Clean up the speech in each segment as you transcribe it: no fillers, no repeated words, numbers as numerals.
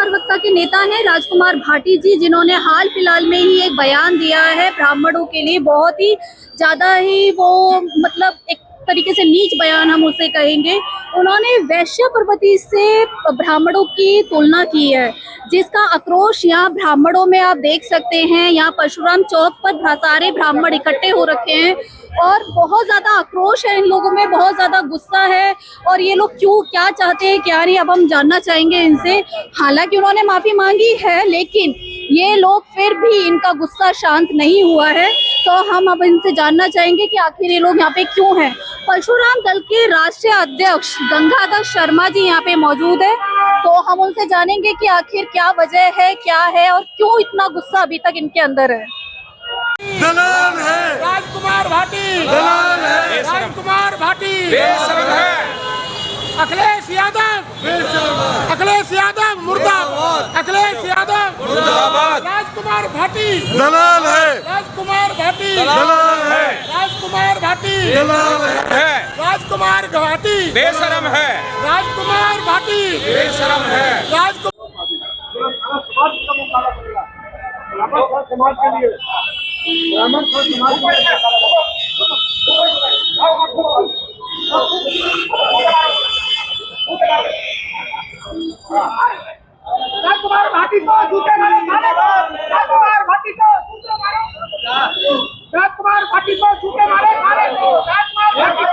वक्ता के नेता हैं राजकुमार भाटी जी, जिन्होंने हाल फिलहाल में ही एक बयान दिया है ब्राह्मणों के लिए। बहुत ही ज्यादा ही वो मतलब एक तरीके से नीच बयान हम उसे कहेंगे। उन्होंने वैश्य प्रवृत्ति से ब्राह्मणों की तुलना की है, जिसका आक्रोश यहाँ ब्राह्मणों में आप देख सकते हैं। यहाँ परशुराम चौक पर सारे ब्राह्मण इकट्ठे हो रखे हैं और बहुत ज्यादा आक्रोश है इन लोगों में, बहुत ज्यादा गुस्सा है। और ये लोग क्यों क्या चाहते हैं क्या नहीं, अब हम जानना चाहेंगे इनसे। हालांकि उन्होंने माफी मांगी है, लेकिन ये लोग फिर भी इनका गुस्सा शांत नहीं हुआ है। तो हम अब इनसे जानना चाहेंगे कि आखिर ये लोग यहाँ पे क्यों हैं। परशुराम दल के राष्ट्रीय अध्यक्ष गंगाधर शर्मा जी यहाँ पे मौजूद है, तो हम उनसे जानेंगे कि आखिर क्या वजह है, क्या है और क्यों इतना गुस्सा अभी तक इनके अंदर है। दलाल है राजकुमार भाटी, दलाल है राजकुमार भाटी, बेशरम है अखिलेश यादव, अखिलेश यादव मुर्दाबाद, अखिलेश यादव मुर्दाबाद, राजकुमार भाटी दलाल है राजकुमार भाटी, दलाल है राजकुमार भाटी, दलाल है राजकुमार भाटी, बेशरम है राजकुमार भाटी, बेशरम है समाज के लिए ब्राह्मण समाज के लिए राजकुमार भाटी को जूते मारो, राजकुमार भाटी को जूते मारो, राजकुमार भाटी को जूते मारे, राजकुमार भाटी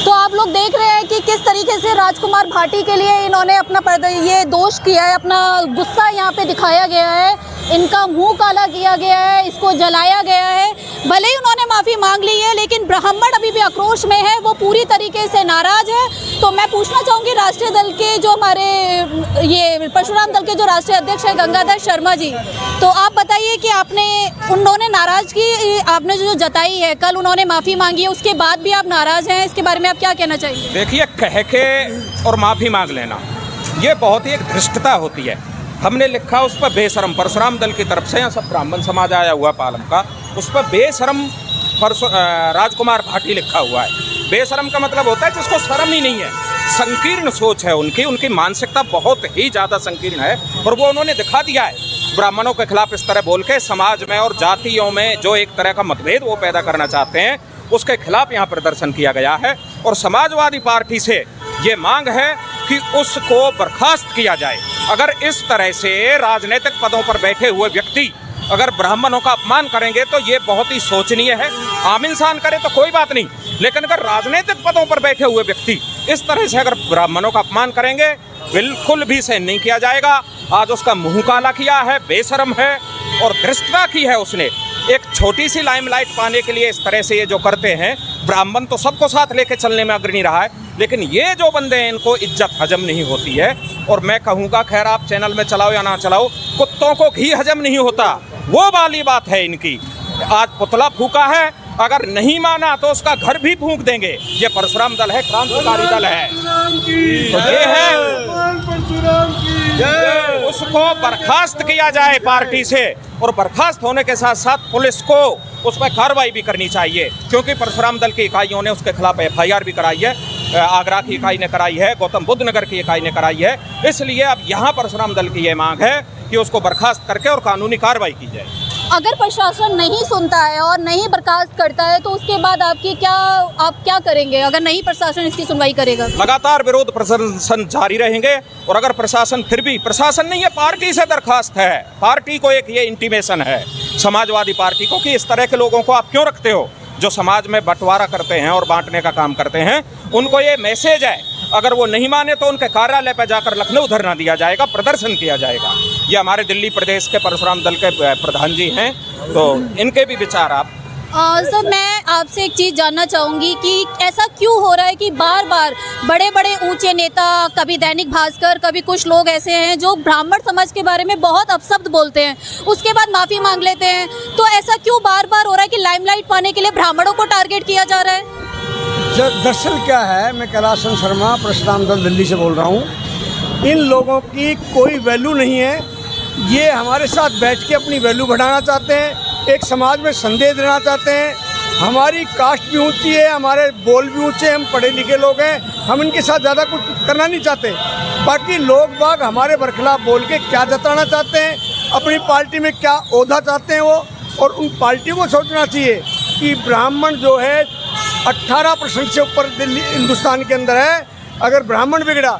तो आप लोग देख रहे हैं कि किस तरीके से राजकुमार भाटी के लिए इन्होंने अपना ये दोष किया है, अपना गुस्सा यहाँ पे दिखाया गया है, इनका मुंह काला किया गया है, इसको जलाया गया है। भले ही उन्होंने माफ़ी मांग ली है, लेकिन ब्राह्मण अभी भी आक्रोश में है, वो पूरी तरीके से नाराज है। तो मैं पूछना चाहूँगी राष्ट्रीय दल के जो हमारे ये परशुराम दल के जो राष्ट्रीय अध्यक्ष हैं गंगाधर शर्मा जी, तो आप बताइए कि उन्होंने नाराजगी आपने जो जताई है, कल उन्होंने माफ़ी मांगी है, उसके बाद भी आप नाराज़ हैं, इसके बारे में आप क्या कहना चाहिए? देखिए, कह के और माफ़ी मांग लेना ये बहुत ही एक धृष्टता होती है। हमने लिखा उस पर बेशरम, परशुराम दल की तरफ से यहाँ सब ब्राह्मण समाज आया हुआ पालम का, उस पर बेशरम राजकुमार भाटी लिखा हुआ है। बेशरम का मतलब होता है जिसको शर्म ही नहीं है। संकीर्ण सोच है उनकी मानसिकता बहुत ही ज़्यादा संकीर्ण है, और वो उन्होंने दिखा दिया है। ब्राह्मणों के खिलाफ इस तरह बोल के समाज में और जातियों में जो एक तरह का मतभेद वो पैदा करना चाहते हैं, उसके खिलाफ यहाँ प्रदर्शन किया गया है। और समाजवादी पार्टी से ये मांग है कि उसको बर्खास्त किया जाए। अगर इस तरह से राजनीतिक पदों पर बैठे हुए व्यक्ति अगर ब्राह्मणों का अपमान करेंगे तो ये बहुत ही शोचनीय है। आम इंसान करे तो कोई बात नहीं, लेकिन अगर राजनीतिक पदों पर बैठे हुए व्यक्ति इस तरह से अगर ब्राह्मणों का अपमान करेंगे, बिल्कुल भी सहन नहीं किया जाएगा। आज उसका मुंह काला किया है, बेशरम है और धृष्टता की है उसने। एक छोटी सी लाइमलाइट पाने के लिए इस तरह से ये जो करते हैं, ब्राह्मण तो सबको साथ लेके चलने में अग्रणी रहा है, लेकिन ये जो बंदे हैं इनको इज्जत हजम नहीं होती है। और मैं कहूँगा, खैर आप चैनल में चलाओ या ना चलाओ, कुत्तों को घी हजम नहीं होता, वो वाली बात है इनकी। आज पुतला फूका है, अगर नहीं माना तो उसका घर भी फूंक देंगे। ये परशुराम दल है, क्रांतिकारी दल है। तो ये है, उसको बर्खास्त किया जाए पार्टी से, और बर्खास्त होने के साथ साथ पुलिस को उस पर कार्रवाई भी करनी चाहिए, क्योंकि परशुराम दल की इकाइयों ने उसके खिलाफ FIR भी कराई है। आगरा की इकाई ने कराई है, गौतम बुद्ध नगर की इकाई ने कराई है। इसलिए अब यहाँ परशुराम दल की ये मांग है कि उसको बर्खास्त करके और कानूनी कार्रवाई की जाए। अगर प्रशासन नहीं सुनता है और नहीं बर्खास्त करता है तो उसके बाद आप क्या करेंगे? अगर नहीं प्रशासन इसकी सुनवाई करेगा, लगातार विरोध प्रदर्शन जारी रहेंगे। और अगर प्रशासन फिर भी, प्रशासन नहीं है, पार्टी से दरखास्त है, पार्टी को एक ये इंटीमेशन है समाजवादी पार्टी को कि इस तरह के लोगों को आप क्यों रखते हो जो समाज में बंटवारा करते हैं और बांटने का काम करते हैं। उनको ये मैसेज है अगर वो नहीं माने तो उनके कार्यालय पर जाकर लखनऊ धरना दिया जाएगा, प्रदर्शन किया जाएगा। ये हमारे दिल्ली प्रदेश के परशुराम दल के प्रधान जी हैं, तो इनके भी विचार आप। सर मैं आपसे एक चीज़ जानना चाहूँगी कि ऐसा क्यों हो रहा है कि बार बार बड़े बड़े ऊंचे नेता, कभी दैनिक भास्कर, कभी कुछ लोग ऐसे हैं जो ब्राह्मण समाज के बारे में बहुत अपशब्द बोलते हैं, उसके बाद माफ़ी मांग लेते हैं। तो ऐसा क्यों बार बार हो रहा है कि लाइमलाइट पाने के लिए ब्राह्मणों को टारगेट किया जा रहा है? दरअसल क्या है, मैं कैलाश शर्मा परशुराम दल दिल्ली से बोल रहा हूँ। इन लोगों की कोई वैल्यू नहीं है। ये हमारे साथ बैठ के अपनी वैल्यू बढ़ाना चाहते हैं, एक समाज में संदेश देना चाहते हैं। हमारी कास्ट भी ऊंची है, हमारे बोल भी ऊंचे हैं, हम पढ़े लिखे लोग हैं, हम इनके साथ ज़्यादा कुछ करना नहीं चाहते। बाकी लोग बाग हमारे बरखिलाफ बोल के क्या जताना चाहते हैं, अपनी पार्टी में क्या ओहदा चाहते हैं वो, और उन पार्टियों को सोचना चाहिए कि ब्राह्मण जो है 18% से ऊपर दिल्ली हिंदुस्तान के अंदर है। अगर ब्राह्मण बिगड़ा,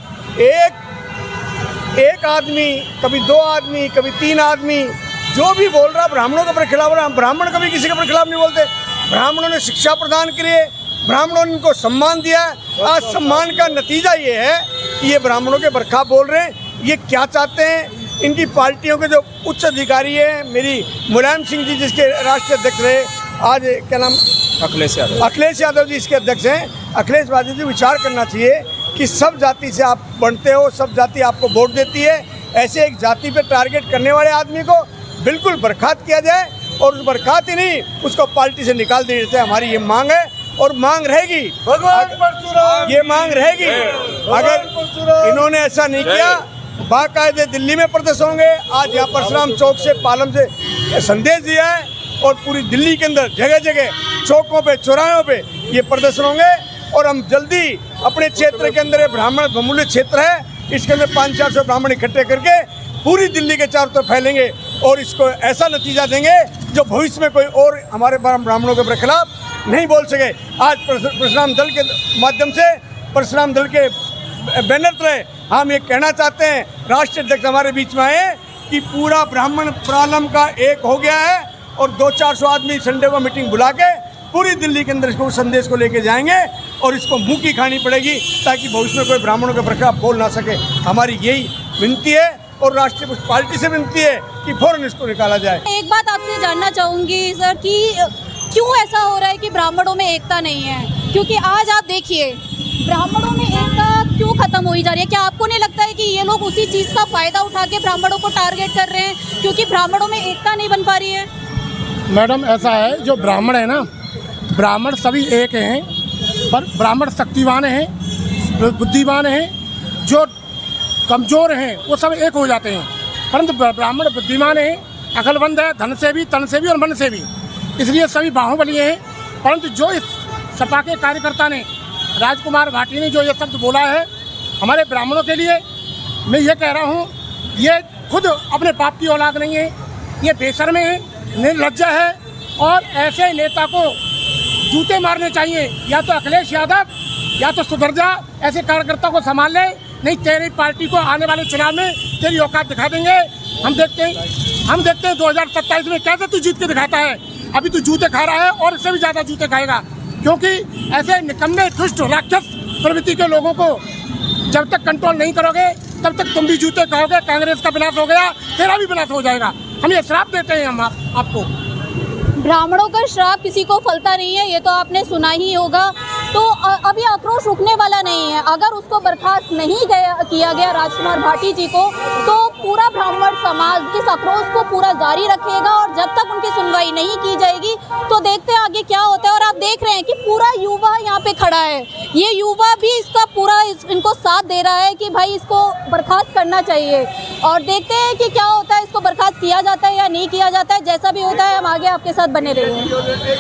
एक आदमी, कभी 2 आदमी, कभी 3 आदमी जो भी बोल रहा ब्राह्मणों के खिलाफ रहा, ब्राह्मण कभी किसी के खिलाफ नहीं बोलते। ब्राह्मणों ने शिक्षा प्रदान की है, ब्राह्मणों ने इनको सम्मान दिया है। आज सम्मान का नतीजा ये है कि ये ब्राह्मणों के बरखा बोल रहे हैं। ये क्या चाहते हैं? इनकी पार्टियों के जो उच्च अधिकारी हैं, मेरी मुलायम सिंह जी जिसके राष्ट्रीय अध्यक्ष रहे, आज क्या नाम, अखिलेश यादव जी इसके अध्यक्ष हैं। अखिलेश यादव जी विचार करना चाहिए कि सब जाति से आप बनते हो, सब जाति आपको वोट देती है। ऐसे एक जाति पे टारगेट करने वाले आदमी को बिल्कुल बर्खास्त किया जाए, और उस बर्खास्त ही नहीं, उसको पार्टी से निकाल दिया जाए। हमारी ये मांग है और मांग रहेगी, ये मांग रहेगी। अगर इन्होंने ऐसा नहीं किया, बाकायदे दिल्ली में प्रदर्शन होंगे। आज यहाँ परशुराम चौक से, पालम से संदेश दिया है, और पूरी दिल्ली के अंदर जगह जगह चौकों पे, चौराहों पे ये प्रदर्शन होंगे। और हम जल्दी अपने क्षेत्र के अंदर, ब्राह्मण बहुमूल्य क्षेत्र है, इसके अंदर 500-400 ब्राह्मण इकट्ठे करके पूरी दिल्ली के चारों तरफ फैलेंगे, और इसको ऐसा नतीजा देंगे जो भविष्य में कोई और हमारे ब्राह्मणों के खिलाफ नहीं बोल सके। आज परशुराम दल के माध्यम से, परशुराम दल के बैनर तले हम ये कहना चाहते हैं, राष्ट्रीय अध्यक्ष हमारे बीच में आए कि पूरा ब्राह्मण प्रालम का एक हो गया है, और 200-400 आदमी संडे को मीटिंग बुला के पूरी दिल्ली के अंदर इसको संदेश को लेके जाएंगे, और इसको मुंह की खानी पड़ेगी ताकि भविष्य में कोई ब्राह्मणों के खिलाफ बोल ना सके। हमारी यही विनती है, और राष्ट्रीय पार्टी से विनती है कि फौरन इसको निकाला जाए। एक बात आपसे जानना चाहूँगी सर कि क्यों ऐसा हो रहा है कि ब्राह्मणों में एकता नहीं है? क्योंकि आज आप देखिए ब्राह्मणों में एकता क्यों खत्म हो जा रही है? क्या आपको नहीं लगता है कि ये लोग उसी चीज़ का फ़ायदा उठा के ब्राह्मणों को टारगेट कर रहे हैं, क्योंकि ब्राह्मणों में एकता नहीं बन पा रही है? मैडम ऐसा है, जो ब्राह्मण है ना, ब्राह्मण सभी एक हैं, पर ब्राह्मण शक्तिवान हैं, बुद्धिमान हैं, जो कमज़ोर हैं वो सब एक हो जाते हैं। परंतु ब्राह्मण बुद्धिमान हैं, अकलमंद है, धन से भी, तन से भी और मन से भी, इसलिए सभी बाहुबली हैं। परंतु जो इस सपा के कार्यकर्ता ने, राजकुमार भाटी ने जो ये शब्द बोला है हमारे ब्राह्मणों के लिए, मैं ये कह रहा हूँ, ये खुद अपने बाप की औलाद नहीं है, ये बेशर्म है, निर्लज्ज है, और ऐसे नेता को जूते मारने चाहिए। या तो अखिलेश यादव या तो सुधर जा, ऐसे कार्यकर्ता को संभाल ले, नहीं तेरी पार्टी को आने वाले चुनाव में तेरी औकात दिखा देंगे। हम देखते हैं 2027 में कैसे तू जीत के दिखाता है। अभी तू जूते खा रहा है और इससे भी ज़्यादा जूते खाएगा, क्योंकि ऐसे निकम्मे दुष्ट राक्षस प्रवृत्ति के लोगों को जब तक कंट्रोल नहीं करोगे तब तक तुम भी जूते खाओगे। कांग्रेस का विनाश हो गया, तेरा भी विनाश हो जाएगा। हम ये श्राप देते हैं हम आपको। ब्राह्मणों का श्राप किसी को फलता नहीं है, ये तो आपने सुना ही होगा। तो अभी आक्रोश रुकने वाला नहीं है। अगर उसको बर्खास्त नहीं किया गया राजकुमार भाटी जी को, तो पूरा ब्राह्मण समाज इस आक्रोश को पूरा जारी रखेगा, और जब तक उनकी सुनवाई नहीं की जाएगी तो देखते हैं आगे क्या होता है। और आप देख रहे हैं कि पूरा युवा यहाँ पे खड़ा है, ये युवा भी इसका पूरा इनको साथ दे रहा है कि भाई इसको बर्खास्त करना चाहिए। और देखते हैं कि क्या होता है, इसको बर्खास्त किया जाता है या नहीं किया जाता है। जैसा भी होता है हम आगे आपके साथ बने रहेंगे।